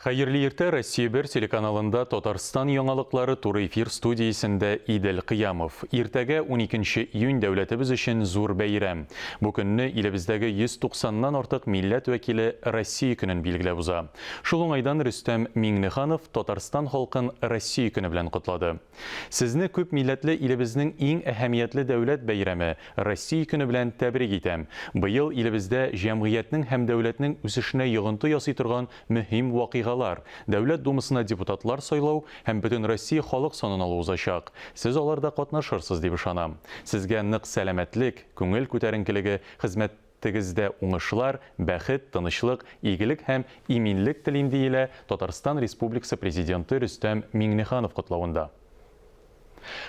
Хайырлы ерте Россия 1 телеканалында Татарстан яңалыклары туры эфир студиясында Идел Кыямов. Иртәгә 12 июнь дәүләтебез өчен зур бәйрәм. Бу көнне илебездәге 190-нан артык милләт вәкиле Россия көнен билгеләп уза. Шул уңайдан Рөстәм Миңнеханов Татарстан халкын Россия көне белән котлады. Сезне күп милләтле илебезнең иң әһәмиятле дәүләт бәйрәме Россия көне белән тәбрик итәм. Быел илебездә җәмгыятьнең һәм дәүләтнең үсешенә йогынты ясый торган мөһим вакыйга Дәүләт думасына депутатлар сайлау һәм бөтен Россия халык санын алу узачак. Сез аларда катнашырсыз дип ышанам. Сезгә нык сәламәтлек, күңел күтәренкелеге, хезмәттегездә уңышлар, бәхет, тынычлык, игелек һәм иминлек телим диелә Татарстан Республикасы президенты Рөстәм Миңнеханов котлавында.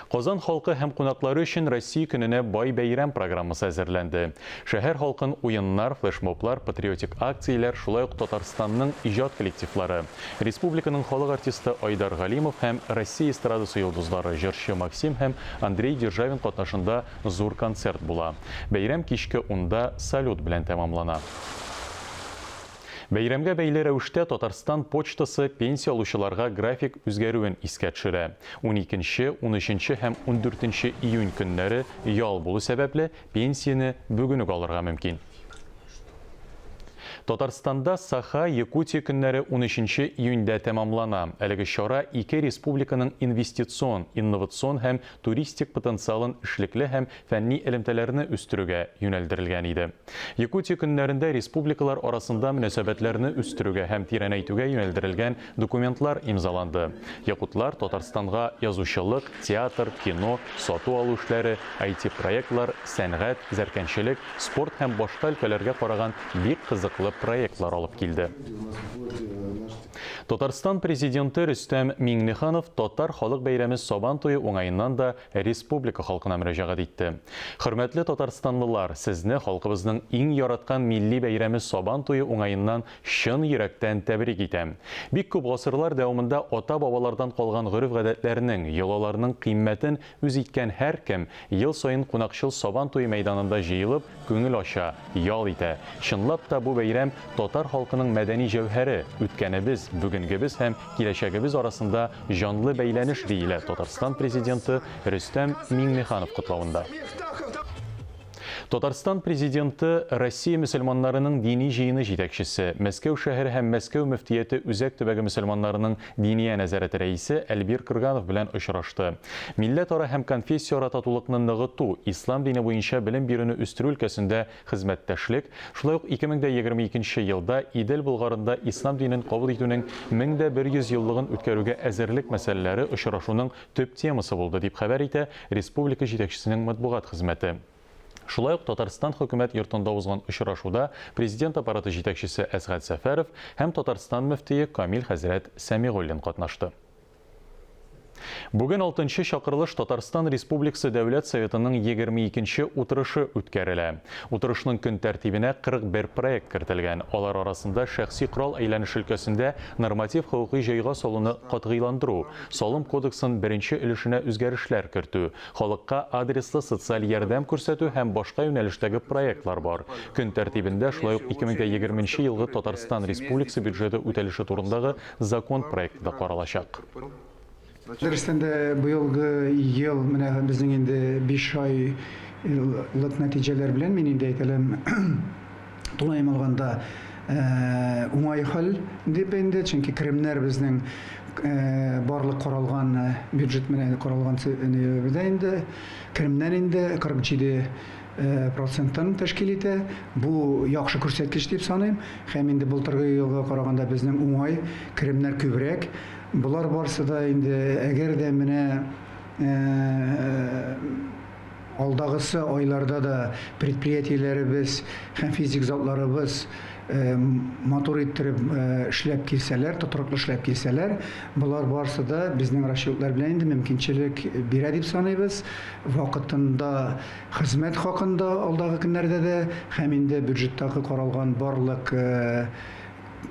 Казан халкы һәм кунаклары өчен Россия көненә бай бәйрәм программасы әзерләнде. Шәһәр халкын уеннар, флешмоблар, патриотик акцияләр, шулай ук Татарстанның иҗат коллективлары, республиканың халык артисты Айдар Галимов һәм Россия эстрадасы йолдызлары җырчы Максим һәм Андрей Державин катнашында зур концерт була. Бәйрәм кичке 10-да салют белән тәмамлана. Бәйрәмгә бәйле рәвештә Татарстан почтасы пенсия алучыларга график үзгәрүен искә төшерә. 12, 13 һәм 14 июнь көннәре ял булу сәбәпле пенсияне бүген үк алырга мөмкин. Татарстанда Саха, Якутия көннәре 13 июньдә тәмамлана. Әлеге чара ике республиканың инвестицион, инновацион һәм туристик потенциалын эшлекле һәм фәнни элемтәләрне үстерүгә юнәлдерелгән иде. Якутия көннәрендә республикалар арасында мөнәсәбәтләрне үстерүгә һәм тирәнәйтүгә юнәлдерелгән документлар имзаланды. Якутлар Татарстанга язучылык, театр, кино, сату алу эшләре, IT-проектлар, сәнгать, зәркәнчелек, спорт һәм башка өлкәләргә караган бик кызыклы проектлар алып килде. Татарстан президенты Рөстәм Миңнеханов Татар халык бәйрәме Сабан туе уңаеннан да республика халкына мөрәҗәгать итте. Хөрмәтле татарстанлылар, сезне халкыбызның иң яраткан милли бәйрәме Сабан туе уңаеннан чын йөрәктән тәбрик итәм. Бик күп гасырлар дәвамында ата-бабалардан калган гореф-гадәтләрнең, йолаларның кыйммәтен үз иткән һәркем ел саен кунакчыл Сабан туе мәйданында җыелып, күңел ача, ял итә. Чынлап та бу бәйрәм татар халкының мәдәни җәүһәре, үткәнебез, бүгенгебез һәм киләчәгебез арасында җанлы бәйләнеш диелә Татарстан президенты Рөстәм Миңнеханов котлавында. Татарстан президенты Россия мөселманнарының дини җыены җитәкчесе, Мәскәү шәһәре һәм Мәскәү мөфтияте үзәк төбәге мөселманнарының дини нәзарәте рәисе Әлбир Кырганов белән очрашты. Милләт-ара һәм конфессия-ара татулыкны ныгыту, ислам дине буенча белем бирүне үстерү өлкәсендә хезмәттәшлек, шулай ук 2022 елда Идел Болгарында ислам динен кабул итүнең 1100 еллыгын үткәрүгә әзерлек мәсьәләләре очрашуның төп темасы булды дип хәбәр итә республика җитәкчесенең матбугат хезмәте. Шулай ук Татарстан хөкүмәт йортында узган очрашуда президент аппараты җитәкчесе Әсгать Сәфәров һәм Татарстан мөфтие Камил хәзрәт Сәмигуллин катнашты. Бүген 6-нчы чакырылыш Татарстан Республикасы Дәүләт Советының 22-нче утырышы үткәрелә. Утырышның көн тәртибенә 41 проект кертелгән. Алар арасында шәхси корал әйләнеш өлкәсендә норматив хокукый җайга салуны катгыйландыру, салым кодексын беренче өлешенә үзгәрешләр кертү, халыкка адреслы социаль ярдәм күрсәтү һәм башка юнәлештәге проектлар бар. Көн тәртибендә шулай ук 2020 елгы Татарстан Республикасы бюджеты үтәлеше турындагы закон проекты да каралачак. Дөрестәндә быелгы ел менә безнең инде 5 айлык нәтиҗәләр белән мин инде әйтәләм тулаем алганда уңай хәл дип инде, чөнки керемнәр безнең барлык каралган бюджет менән каралган бездә инде керемнәр инде 47% тәшкил итә. Бу яхшы күрсәткеч дип саныйм. Һәм инде былтыргы елга караганда безнең уңай керемнәр күбрәк. Булар барсы да инде әгәр дә менә алдагысы айларда да предприятиеләребез һәм физик затларыбыз мотор иттереп эшләп килсәләр, тотрыклы эшләп килсәләр, булар барсы да безнең расчетлар белән инде мөмкинчелек бирә дип саныйбыз. Вакытында хезмәт хакында алдагы көннәрдә дә һәм инде бюджеттагы каралган барлык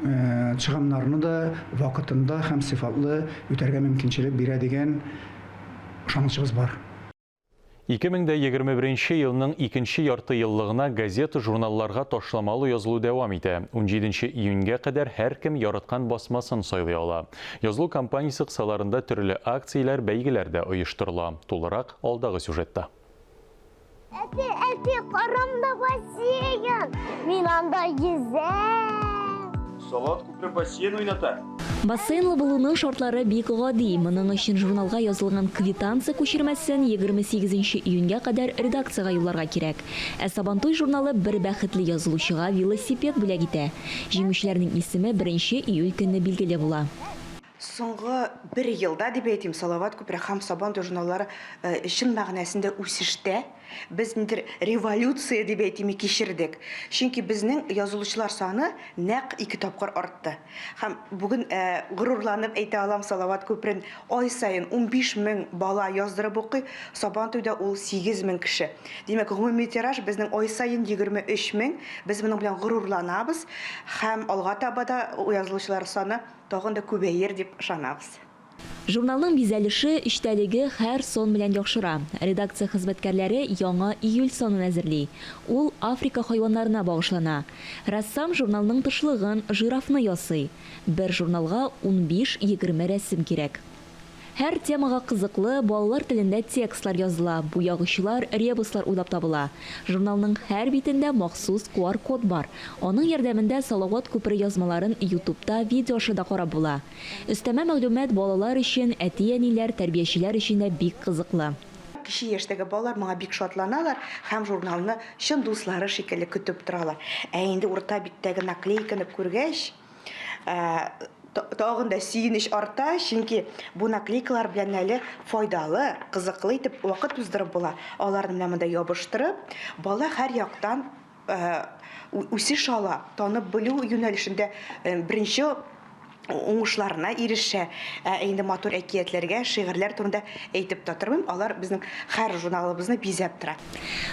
чыгымнарны да вакытында һәм сыйфатлы үтәргә мөмкинчелек бирә дигән ышанычыбыз бар. 2021 елның 2 ярты еллыгына газета журналларга ташламалы язылу дәвам итә. 17 июньгә кадәр һәркем яраткан басмасын сайлый ала. Язылу кампаниясе кысаларында төрле акцияләр, бәйгеләр дә оештырыла. Тулырак алдагы сюжетта. Әти, карамда бассейн. Мин анда йөзәм. Салат күпме бассейн уйната. Бассейнлы булуның шартлары бик гади. Моның өчен журналга язылган квитанция күчермәсен 28 июньгә кадәр редакциягә юлларга кирәк. Ә Сабантуй журналы бер бәхетле язылучыга велосипед бүләк итә. Җиңүчеләрнең исеме 1 июль көнне билгеле була. Соңгы бер елда дип әйтим, Салават күпме һәм Сабантуй журналлары чын мәгънәсендә үсештә. Без нидер революция дип әйтим кичердек. Чөнки безнең язылучылар саны нәкъ 2 тапкыр артты. Һәм бүген горурланып әйтә алам, Салават күпрен ай сайын 15 мең бала яздырып укый, Сабантуйда ул 8 мең кеше. Димәк, гомуми тираж безнең ай сайын 23 мең. Без моның белән горурланабыз һәм алга таба да язылучылар саны тагын да күбәер дип ышанабыз. Журналның бизәлеше, эчтәлеге һәр сон белән яхшыра. Редакция хезмәткәрләре яңа июль санын әзерли. Ул Африка хайваннарына багышлана. Рассам журналның тышлыгын, жирафны ясый. Бер журналга 15-20 рәсем кирәк. Һәр темага кызыклы балалар телендә текстлар языла, буягычылар, ребуслар уйлап табыла. Журналның һәр битендә махсус QR-код бар. Аның ярдәмендә Салават күпер язмаларын YouTube'та видеошыда карап була. Өстәмә мәгълүмат балалар өчен, әти-әниләр, тәрбиячеләр өчен дә бик кызыклы. Кичи яшьтәге балалар моңа бик шатланалар һәм журналны чын дуслары шикелле көтеп торалар. Ә инде урта биттәге наклейканы күргәч, тагын да сөенеч арта, чөнки бу наклейкалар белән әле файдалы, кызыклы итеп вакыт уздырып була. Аларны менә монда ябыштырып, бала һәр яктан үсеш ала, танып белү юнәлешендә беренче уңышларына ирешә. Инде матур әкиятләргә, шигырьләр турында әйтеп татырмыйм, алар безнең һәр журналыбызны бизәп тора.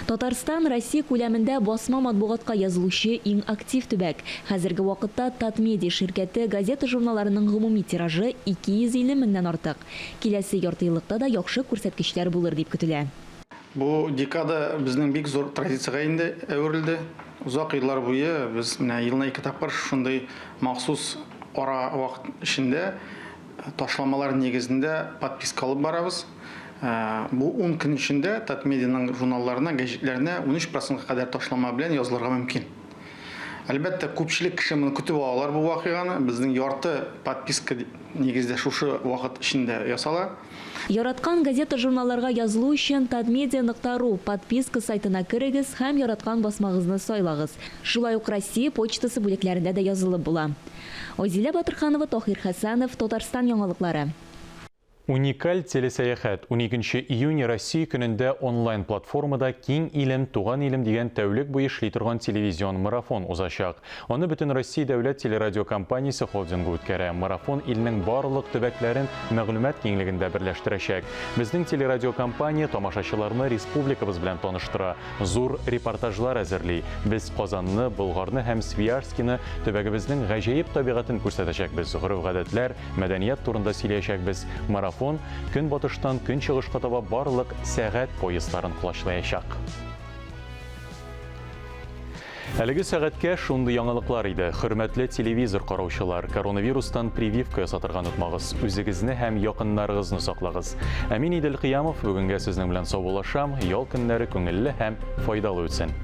Татарстан Россия күләмендә басма матбугатка язылучы иң актив төбәк. Хәзерге вакытта Татмедиа ширкәте газета журналларының гомуми тиражы 250 меңнән артык. Киләсе яртыеллыкта да яхшы күрсәткечләр булыр дип көтелә. Бу декада безнең бик зур традициягә инде әверелде. Узак еллар буе без менә елына 2 тапкыр шундый махсус ара вакыт эчендә ташламалар нигезендә подписка алып барабыз. Бу 10 көн эчендә Татмедианың журналларына, гәҗитләренә 13% кадәр ташлама белән язылырга мөмкин. Әлбәттә, күпчелек кеше моны көтеп алалар бу вакыйганы. Безнең ярты подписка нигездә шушы вакыт эчендә ясала. Яраткан газета журналларга язылу өчен tatmedia.ru подписка сайтына кирегез һәм яраткан басмагызны сайлагыз. Шулай ук Россия почтасы бүлекләрендә дә язылып була. Озилә Батырханова, Тохир Хәсәнов, Татарстан яңалыклары. Уникаль телесәяхәт 12 июнь Россия көнендә онлайн платформада Киң илем, туган илем дигән тәүлек буе эшли торган телевизион марафон узачак. Аны бөтен Россия дәүләт телерадиокомпаниясе холдингы үткәрә. Марафон илнең барлык төбәкләрен мәгълүмат киңлегендә берләштерәчәк. Безнең телерадиокомпания тамашачыларны республикабыз белән таныштыра, зур репортажлар әзерли. Без Казанны, Болгарны һәм Свияжскине төбәгебезнең гаҗәеп табигатын күрсәтәчәкбез. Гореф-гадәтләр, мәдәният турында сөйләячәкбез. Марафон көн батыштан көн чыгышка таба барлык сәгать поездларын кулачлаячак. Әлеге сәгатькә шундый яңалыклар иде. Хөрмәтле телевизор караучылар, коронавирустан прививка ясатырга онытмагыз. Үзегезне һәм якыннарыгызны саклагыз. Әмин Идел Кыямов бүгенгә сезнең белән саубуллашам. Ял көннәре күңелле һәм файдалы үтсен.